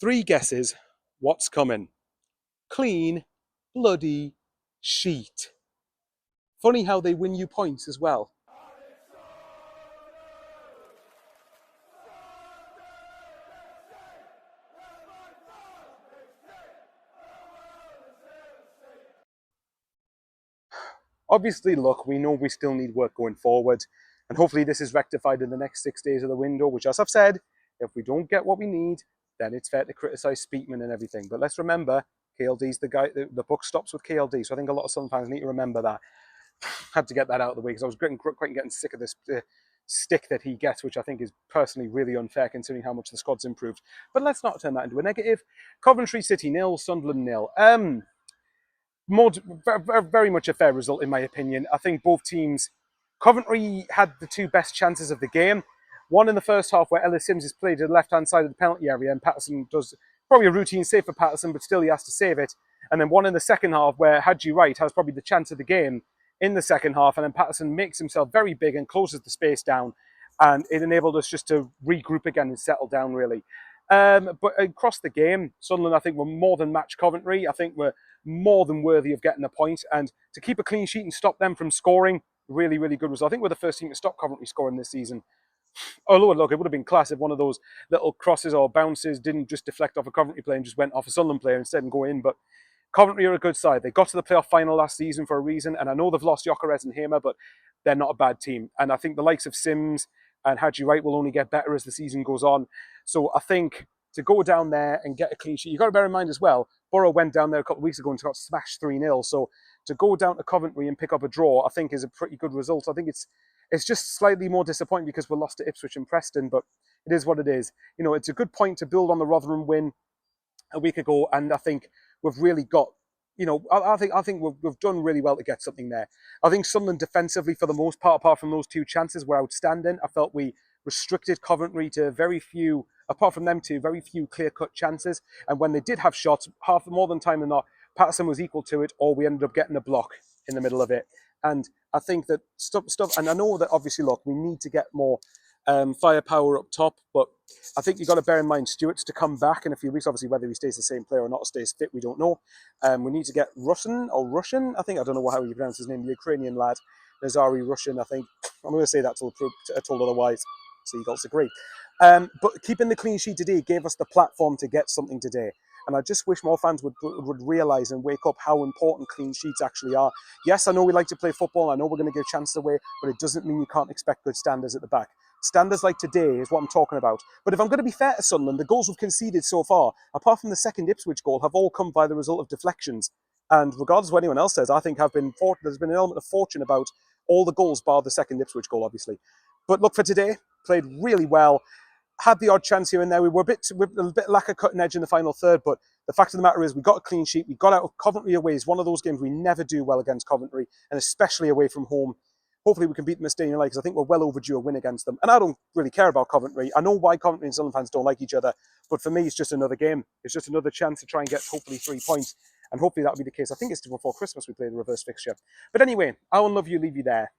Three guesses. What's coming? Clean, bloody sheet. Funny how they win you points as well. Obviously, look, we know we still need work going forward, and hopefully this is rectified in the next 6 days of the window, which, as I've said, if we don't get what we need, then it's fair to criticise Speakman and everything. But let's remember, KLD's the guy, the book stops with KLD, so I think a lot of Sun fans need to remember that. Had to get that out of the way because I was getting sick of this stick that he gets, which I think is personally really unfair considering how much the squad's improved. But let's not turn that into a negative. Coventry City 0, Sunderland 0. Very much a fair result in my opinion. I think both teams, Coventry had the two best chances of the game. One in the first half where Ellis Sims is played to the left-hand side of the penalty area and Patterson does probably a routine save for Patterson, but still he has to save it. And then one in the second half where Hadji Wright has probably the chance of the game in the second half, and then Patterson makes himself very big and closes the space down, and it enabled us just to regroup again and settle down really. But across the game, Sunderland, I think, were more than match Coventry. I think we're more than worthy of getting a point. And to keep a clean sheet and stop them from scoring, really, really good result. I think we're the first team to stop Coventry scoring this season. Although, look, it would have been class if one of those little crosses or bounces didn't just deflect off a Coventry player and just went off a Sunderland player instead and go in. But Coventry are a good side. They got to the playoff final last season for a reason. And I know they've lost Gyökeres and Hamer, but they're not a bad team. And I think the likes of Sims and Hadji Wright will only get better as the season goes on. So I think to go down there and get a clean sheet, you've got to bear in mind as well, Borough went down there a couple of weeks ago and got smashed 3-0. So to go down to Coventry and pick up a draw, I think is a pretty good result. I think it's just slightly more disappointing because we're lost to Ipswich and Preston, but it is what it is. You know, it's a good point to build on the Rotherham win a week ago, and I think we've really got, you know, I think we've done really well to get something there. I think Sunderland defensively, for the most part, apart from those two chances, were outstanding. I felt we restricted Coventry to very few, apart from them two, very few clear-cut chances. And when they did have shots, more than time than not, Patterson was equal to it, or we ended up getting a block in the middle of it. And I think that stuff, and I know that obviously, look, we need to get more firepower up top, but I think you've got to bear in mind Stewart's to come back in a few weeks. Obviously, whether he stays the same player or not, stays fit, we don't know. We need to get Russian, I think, I don't know how you pronounce his name, the Ukrainian lad, Nazari Russian, I think. I'm going to say that till told otherwise. Seagulls agree. But keeping the clean sheet today gave us the platform to get something today. And I just wish more fans would realise and wake up how important clean sheets actually are. Yes, I know we like to play football. I know we're going to give chances away, but it doesn't mean you can't expect good standards at the back. Standards like today is what I'm talking about. But if I'm going to be fair to Sunderland, the goals we've conceded so far, apart from the second Ipswich goal, have all come by the result of deflections. And regardless of what anyone else says, I think there's been an element of fortune about all the goals, bar the second Ipswich goal, obviously. But look, for today, played really well. Had the odd chance here and there. We were a bit lack of cutting edge in the final third, but the fact of the matter is we got a clean sheet. We got out of Coventry away. It's one of those games we never do well against Coventry, and especially away from home. Hopefully we can beat them at Stadium because I think we're well overdue a win against them. And I don't really care about Coventry. I know why Coventry and Sunderland fans don't like each other, but for me, it's just another game. It's just another chance to try and get hopefully 3 points. And hopefully that'll be the case. I think it's before Christmas we play the reverse fixture. But anyway, I will love you, leave you there.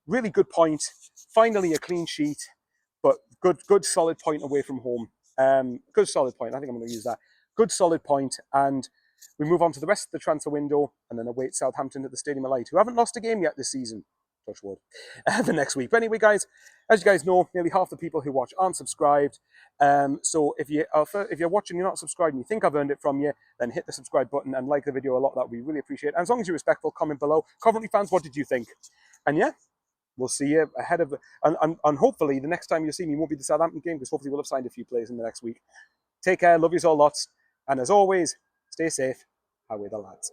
Really good point. Finally a clean sheet, but good solid point away from home. Good solid point. I think I'm going to use that. Good solid point. And we move on to the rest of the transfer window and then await Southampton at the Stadium of Light, who haven't lost a game yet this season. Touch wood. For next week. But anyway, guys, as you guys know, nearly half the people who watch aren't subscribed. So if you're watching, you're not subscribed, and you think I've earned it from you, then hit the subscribe button and like the video a lot. That we really appreciate. And as long as you're respectful, comment below. Coventry fans, what did you think? And yeah, we'll see you ahead of, and hopefully the next time you see me won't be the Southampton game, because hopefully we'll have signed a few players in the next week. Take care, love you all lots, and as always, stay safe. Away the lads.